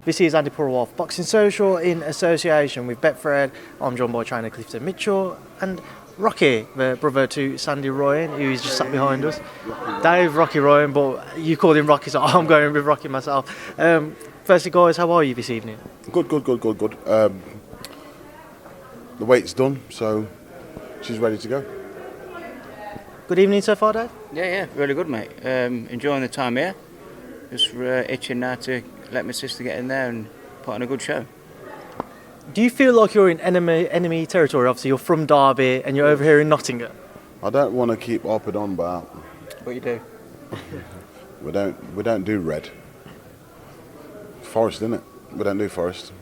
This is Andi Purewal, Boxing Social in association with Betfred. I'm joined by trainer Clifton Mitchell and Rocky, the brother to Sandy Ryan, who is just sat behind us. Dave, Rocky Ryan, but you called him Rocky, so I'm going with Rocky myself. Firstly, guys, how are you this evening? Good. The weight's done, so she's ready to go. Good evening so far, Dave? Yeah, really good, mate. Enjoying the time here. Just itching now to let my sister get in there and put on a good show. Do you feel like you're in enemy territory? Obviously, you're from Derby and you're over here in Nottingham. I don't want to keep hopping on about. What you do? We don't do red. Forest, innit? We don't do Forest.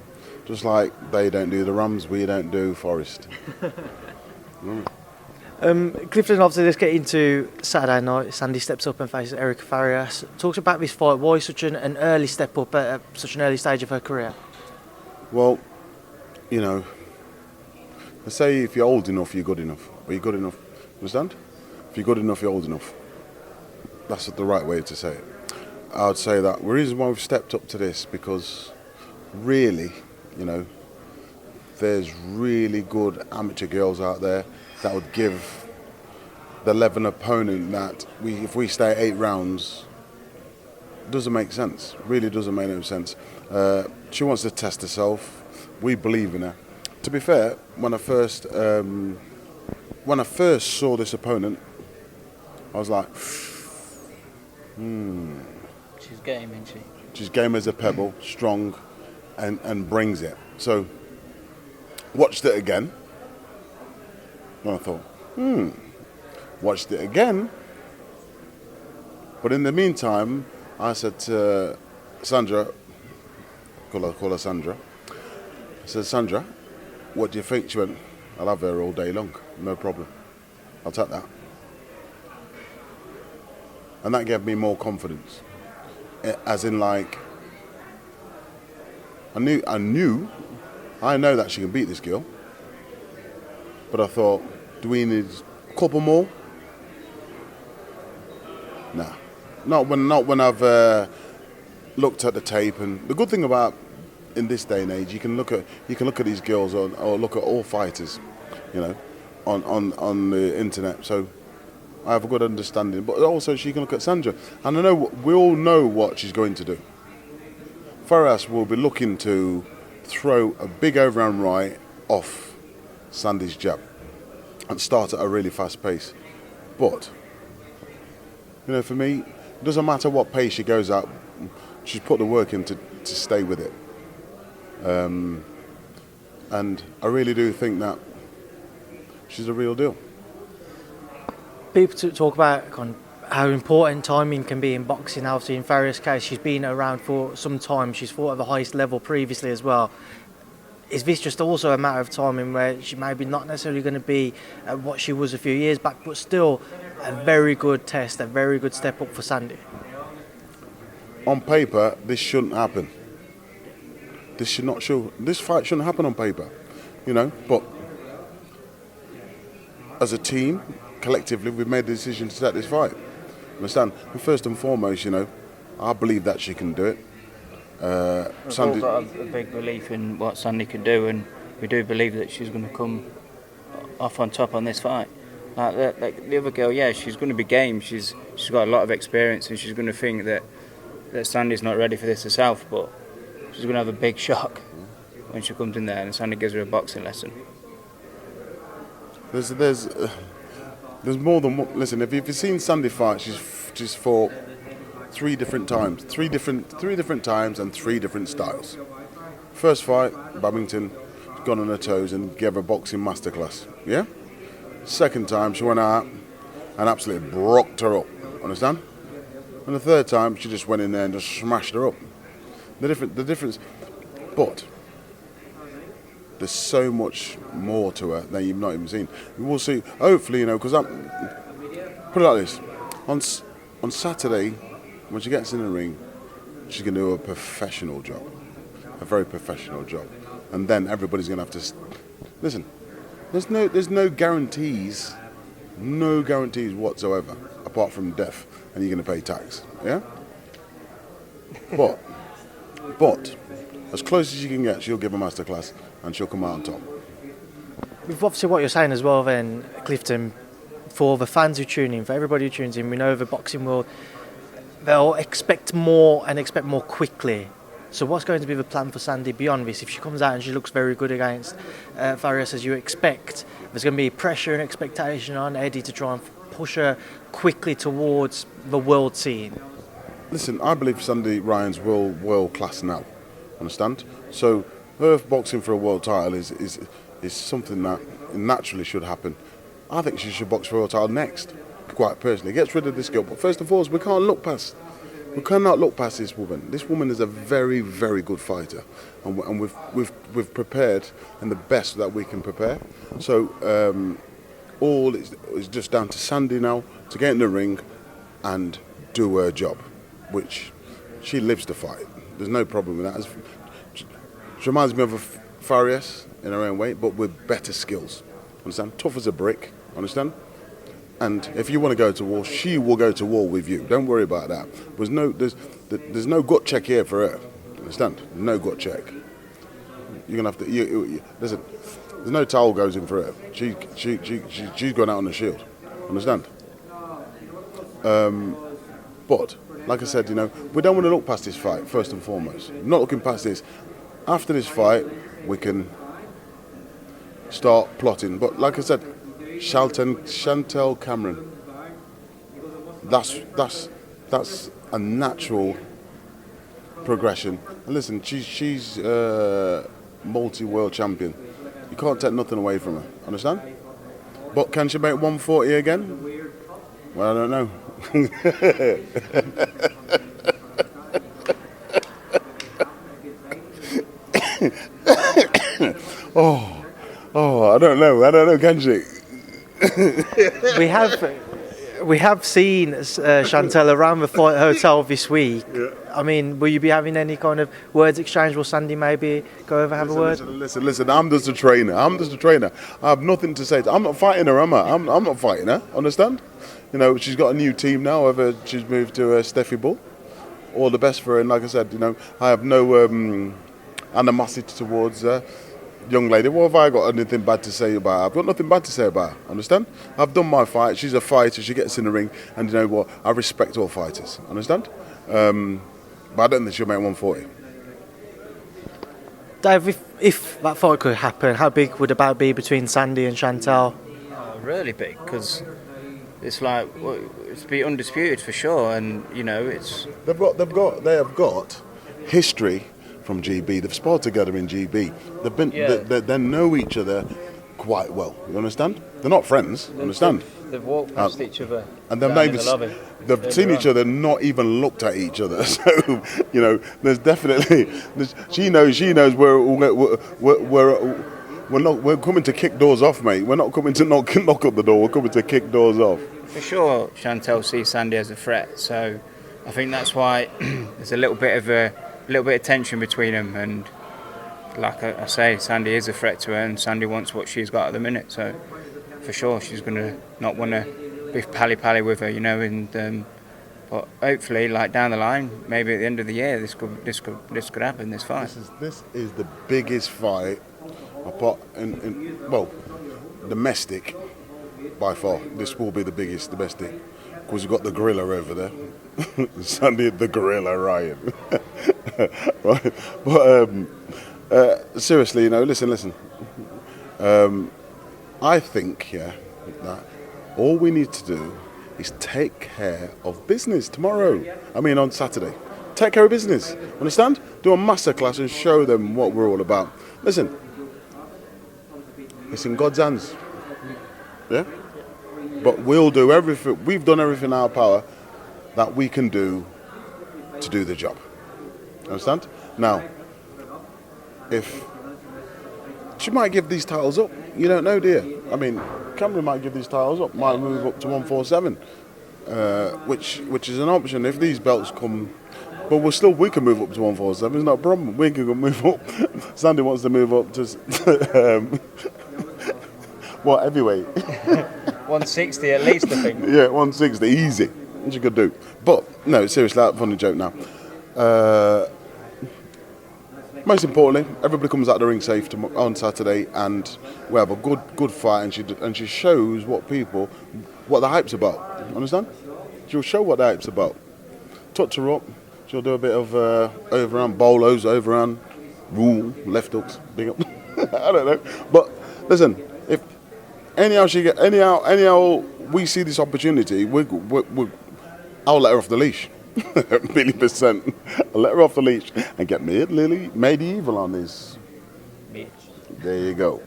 Just like they don't do the Rams, we don't do Forest. Clifton, obviously, let's get into Saturday night. Sandy steps up and faces Erica Farias. Talks about this fight. Why such an early step up at such an early stage of her career? Well, you know, they say if you're old enough, you're good enough. Are you good enough? Understand? If you're good enough, you're old enough. That's the right way to say it. I would say that the reason why we've stepped up to this because really, you know, there's really good amateur girls out there that would give the 11 opponent that if we stay at 8 rounds, doesn't make sense. Really doesn't make no sense. She wants to test herself. We believe in her. To be fair, when I first saw this opponent, I was like, She's game, isn't she? She's game as a pebble, strong, and brings it. So, watched it again. And I thought, watched it again. But in the meantime, I said to Sandra, call her Sandra. I said, Sandra, what do you think? She went, I'll have her all day long, no problem. I'll take that. And that gave me more confidence. As in, like, I know that she can beat this girl. But I thought, do we need a couple more? Nah. Not when I've looked at the tape. And the good thing about in this day and age, you can look at these girls or look at all fighters, you know, on the internet. So I have a good understanding. But also she can look at Sandra, and we all know what she's going to do. Farias will be looking to throw a big overhand right off Sandy's jab and start at a really fast pace. But you know, for me, it doesn't matter what pace she goes at. She's put the work in to stay with it. And I really do think that she's a real deal. People talk about how important timing can be in boxing. Obviously, in Farias' case, she's been around for some time. She's fought at the highest level previously as well. Is this just also a matter of timing where she maybe not necessarily going to be what she was a few years back, but still a very good test, a very good step up for Sandy? On paper, this shouldn't happen. This fight shouldn't happen on paper, you know. But as a team, collectively, we've made the decision to take this fight. Understand? And first and foremost, you know, I believe that she can do it. We've all got a big belief in what Sandy can do, and we do believe that she's going to come off on top on this fight. Like the other girl, yeah, she's going to be game. She's got a lot of experience, and she's going to think that Sandy's not ready for this herself, but she's going to have a big shock when she comes in there and Sandy gives her a boxing lesson. There's more than one. Listen, if you've seen Sandy fight, she's fought 3 different times, three different times and 3 different styles. First fight, Babington, got on her toes and gave her a boxing masterclass. Yeah. Second time, she went out and absolutely brocked her up. Understand? And the third time, she just went in there and just smashed her up. The difference, but there's so much more to her than you've not even seen. We'll see. Hopefully, you know, because put it like this: on Saturday, when she gets in the ring, she's going to do a professional job, a very professional job, and then everybody's going to have to listen. There's no guarantees whatsoever apart from death, and you're going to pay tax. Yeah. But as close as she can get, she'll give a masterclass and she'll come out on top. With obviously what you're saying as well then, Clifton, for the fans who tune in, for everybody who tunes in, we know the boxing world, they'll expect more and expect more quickly. So what's going to be the plan for Sandy beyond this? If she comes out and she looks very good against Farias as you expect, there's going to be pressure and expectation on Eddie to try and push her quickly towards the world scene. Listen, I believe Sandy Ryan's world class now. Understand? So her boxing for a world title is something that naturally should happen. I think she should box for a world title next, quite personally. Gets rid of this girl. But first and foremost, we cannot look past this woman. This woman is a very, very good fighter, and we've prepared in the best that we can prepare. So all is just down to Sandy now to get in the ring and do her job, which she lives to fight. There's no problem with that. She reminds me of a Farias in her own way, but with better skills. Understand? Tough as a brick. Understand? And if you want to go to war, she will go to war with you. Don't worry about that. There's no gut check here for her. Understand? No gut check. You're gonna have to. Listen. There's no towel goes in for her. She's gone out on the shield. Understand? But like I said, we don't want to look past this fight first and foremost. Not looking past this. After this fight, we can start plotting. But like I said, Chantel Cameron. That's a natural progression. And listen, she's multi-world champion. You can't take nothing away from her. Understand? But can she make 140 again? Well, I don't know. I don't know, can she? We have seen Chantel around the Fight Hotel this week. Yeah. I mean, will you be having any kind of words exchange? Will Sandy maybe go over have a word? Listen. I'm just a trainer. I have nothing to say. I'm not fighting her, am I? I'm not fighting her. Understand? She's got a new team now. Whether she's moved to Steffi Bull. All the best for her. And like I said, I have no animosity towards her. Young lady, what have I got anything bad to say about her? I've got nothing bad to say about her, understand? I've done my fight, she's a fighter, she gets in the ring, and you know what, I respect all fighters, understand? But I don't think she'll make 140. Dave, if that fight could happen, how big would the bout be between Sandy and Chantel? Really big, because it's like, it's be undisputed for sure, and it's... They have got history from GB. They've sparred together in GB. They've been they know each other quite well. You understand? They're not friends. Understand? They've walked past each other, and they've seen each other, not even looked at each other. So there's definitely she knows we're coming to kick doors off, mate. We're not coming to knock up the door. We're coming to kick doors off. For sure, Chantel sees Sandy as a threat. So I think that's why there's a little bit of tension between them, and like I say, Sandy is a threat to her, and Sandy wants what she's got at the minute. So for sure, she's going to not want to be pally with her, And but hopefully, like down the line, maybe at the end of the year, this could happen. This fight. This is the biggest fight, apart domestic by far. This will be the biggest domestic. Because you've got the gorilla over there. Sandy the gorilla Ryan. Right? But seriously, listen. I think, that all we need to do is take care of business tomorrow. On Saturday. Take care of business. Understand? Do a masterclass and show them what we're all about. Listen. It's in God's hands. Yeah? But we'll do everything. We've done everything in our power that we can do to do the job. Understand? Now, if she might give these titles up, you don't know, do you? Cameron might give these titles up, might move up to 147, which is an option if these belts come. But we can move up to 147. It's not a problem. We can move up. Sandy wants to move up to heavyweight. 160 at least, I think. Yeah, 160, easy. What you could do. But, no, seriously, that's a funny joke now. most importantly, everybody comes out the ring safe on Saturday, and we have a good fight, and she shows what the hype's about. Understand? She'll show what the hype's about. Touch her up. She'll do a bit of overhand bolos, overhand rule, left hooks, big up. I don't know, but listen, if anyhow we see this opportunity, I'll let her off the leash. $1,000,000%. I'll let her off the leash and get medieval on this. There you go.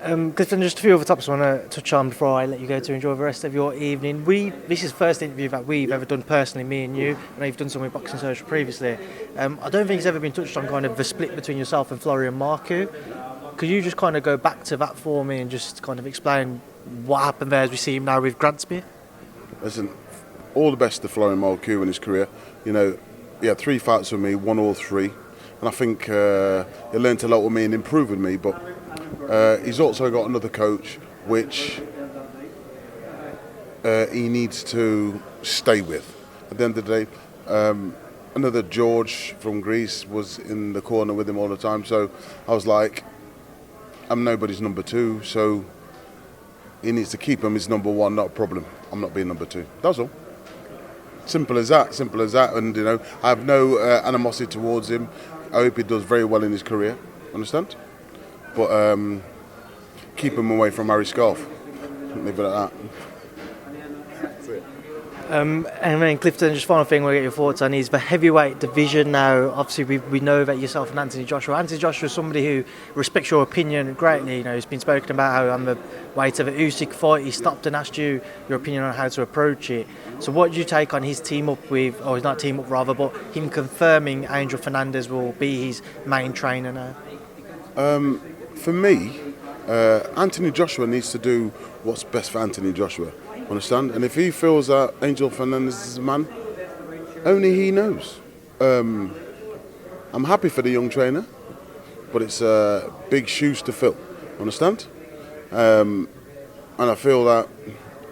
Clifton, just a few other topics I want to touch on before I let you go to enjoy the rest of your evening. This is the first interview that we've ever done personally, me and you. I know you've done some with Boxing Social previously. I don't think it's ever been touched on kind of the split between yourself and Florian Marku. Could you just kind of go back to that for me and just kind of explain what happened there as we see him now with Gradsby? Listen, all the best to Florian Marku in his career. You know, he had 3 fights with me, won all 3. And I think he learned a lot with me and improved with me, but he's also got another coach which he needs to stay with. At the end of the day, another George from Greece was in the corner with him all the time, so I was like, I'm nobody's number 2, so he needs to keep him as number 1, not a problem. I'm not being number 2. That's all. Simple as that, and you know, I have no animosity towards him. I hope he does very well in his career, understand? But keep him away from Harry Scarf. Leave it at that. That's it. And then Clifton, just final thing we'll get your thoughts on is the heavyweight division now. Obviously we know that yourself and Anthony Joshua. Anthony Joshua is somebody who respects your opinion greatly. You know, he's been spoken about how on the way to the Usyk fight he stopped and asked you your opinion on how to approach it. So what do you take on his team up with, or not team up rather, but him confirming Angel Fernandez will be his main trainer now? For me, Anthony Joshua needs to do what's best for Anthony Joshua. Understand? And if he feels that Angel Fernandez is a man, only he knows. I'm happy for the young trainer, but it's big shoes to fill. Understand? And I feel that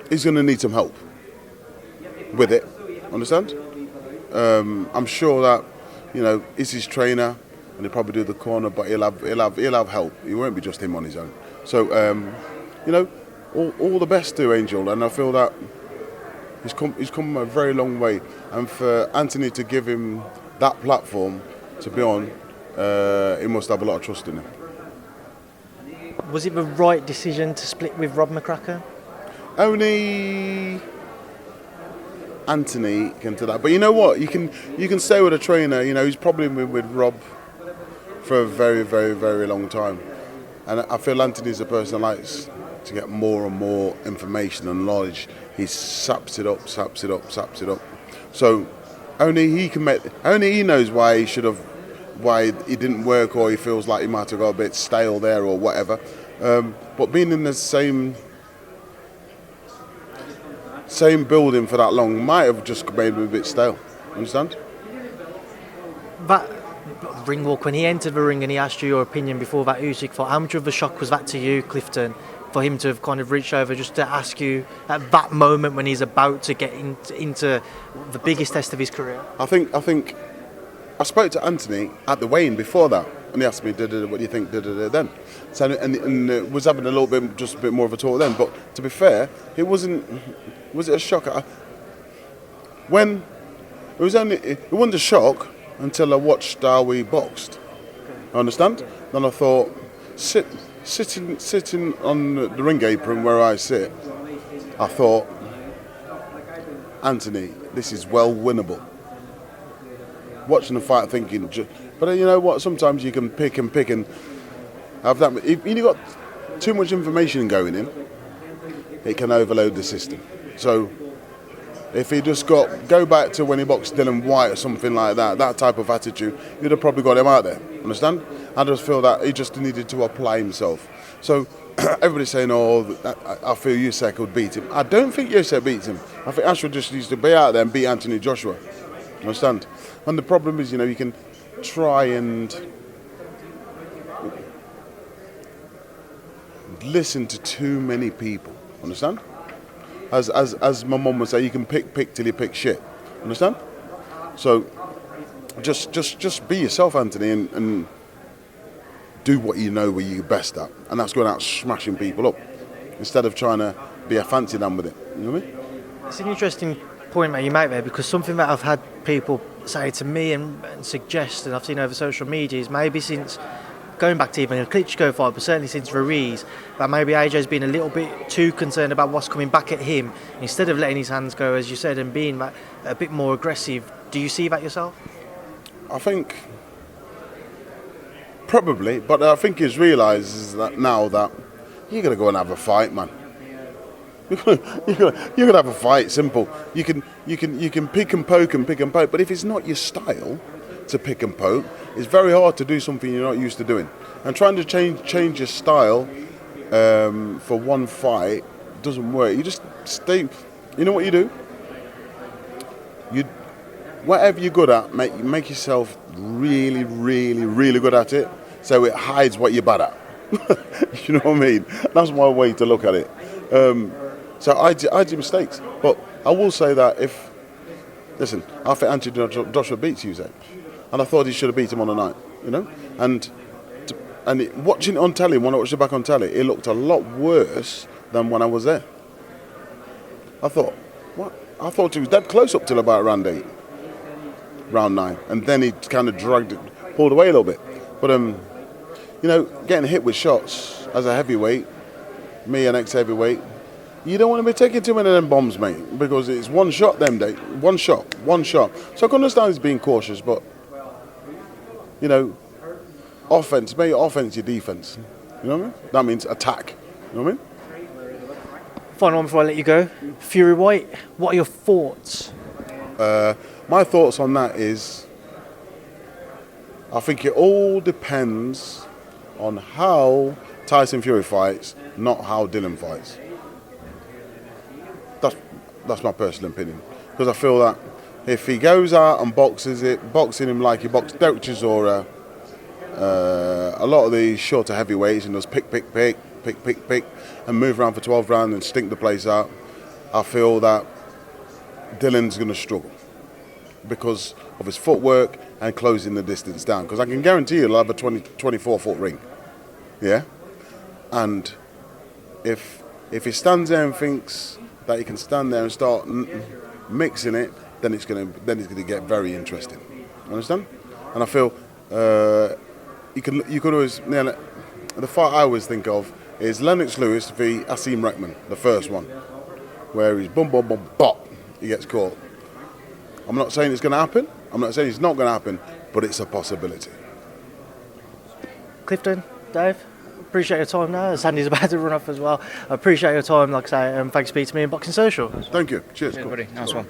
he's going to need some help with it. Understand? I'm sure that, you know, he's his trainer, and he'll probably do the corner, but he'll have help. It won't be just him on his own. So, you know, all the best to Angel, and I feel that he's come a very long way. And for Anthony to give him that platform to be on, he must have a lot of trust in him. Was it the right decision to split with Rob McCracken? Only Anthony can do that. But you know what? You can stay with a trainer. You know, he's probably been with Rob for a very, very, very long time. And I feel Anthony's a person that likes to get more and more information and knowledge. He saps it up. So only he knows why he didn't work, or he feels like he might have got a bit stale there or whatever. But being in the same building for that long might have just made him a bit stale. Understand? That ring walk, when he entered the ring and he asked you your opinion before that Usyk fight, how much of a shock was that to you, Clifton, for him to have kind of reached over just to ask you at that moment when he's about to get into the biggest test of his career? I think I spoke to Anthony at the weigh-in before that, and he asked me, what do you think, then? So, and was having a bit more of a talk then. But to be fair, it wasn't. Was it a shock? It wasn't a shock until I watched how we boxed. Understand? Then I thought, sitting on the ring apron where I sit, I thought, Anthony, this is well winnable. Watching the fight, thinking, but you know what? Sometimes you can pick and have that. If you've got too much information going in, it can overload the system. So if he just go back to when he boxed Dylan White or something like that type of attitude, you'd have probably got him out there. Understand? I just feel that he just needed to apply himself. So everybody's saying, I feel Usyk would beat him. I don't think Usyk beats him. I think Ashford just needs to be out there and beat Anthony Joshua. Understand? And the problem is, you know, you can try and listen to too many people. Understand? As my mum would say, you can pick till you pick shit. Understand? So just be yourself, Anthony, and do what you know where you're best at, and that's going out smashing people up instead of trying to be a fancy man with it. You know what I mean? It's an interesting point that you make there, because something that I've had people say to me and suggest, and I've seen over social media, is maybe since going back to even a Klitschko fight, but certainly since Ruiz, that maybe AJ's been a little bit too concerned about what's coming back at him instead of letting his hands go, as you said, and being a bit more aggressive. Do you see that yourself? I think probably, but I think he's realises that now that you're gonna go and have a fight, man. You're gonna have a fight. Simple. You can pick and poke, but if it's not your style to pick and poke, it's very hard to do something you're not used to doing. And trying to change your style for one fight doesn't work. You just stay. You know what you do? Whatever you're good at, make yourself really, really, really good at it, so it hides what you're bad at. You know what I mean? That's my way to look at it. So I do mistakes, but I will say that I think Anthony Joshua beats Usyk, and I thought he should have beat him on the night, you know. And watching it on telly, when I watched it back on telly, it looked a lot worse than when I was there. I thought he was dead close up till about round 8, round 9, and then he kind of pulled away a little bit. But getting hit with shots as a heavyweight, me an ex-heavyweight, you don't want to be taking too many of them bombs, mate, because it's one shot them day, one shot. So I can understand he's being cautious, but offense, make your offense your defense. You know what I mean? That means attack. You know what I mean? Final one before I let you go. Fury-Whyte, what are your thoughts? My thoughts on that is, I think it all depends on how Tyson Fury fights, not how Dylan fights. That's my personal opinion, because I feel that if he goes out and boxing him like he boxed Derek Chisora, a lot of these shorter heavyweights, and does pick, and move around for 12 rounds and stink the place out, I feel that Dylan's going to struggle because of his footwork and closing the distance down. Because I can guarantee you he'll have a 24-foot ring. Yeah? And if he stands there and thinks that he can stand there and start mixing it, then it's going to get very interesting. Understand? And I feel you could always nail it. The fight I always think of is Lennox Lewis v Asim Rekman, the first one, where he's boom, boom, boom, bop, he gets caught. I'm not saying it's going to happen. I'm not saying it's not going to happen, but it's a possibility. Clifton, Dave, appreciate your time now. Sandy's about to run off as well. I appreciate your time, like I say, and thanks for speaking to me in Boxing Social. Thank you. Cheers. Everybody, nice one.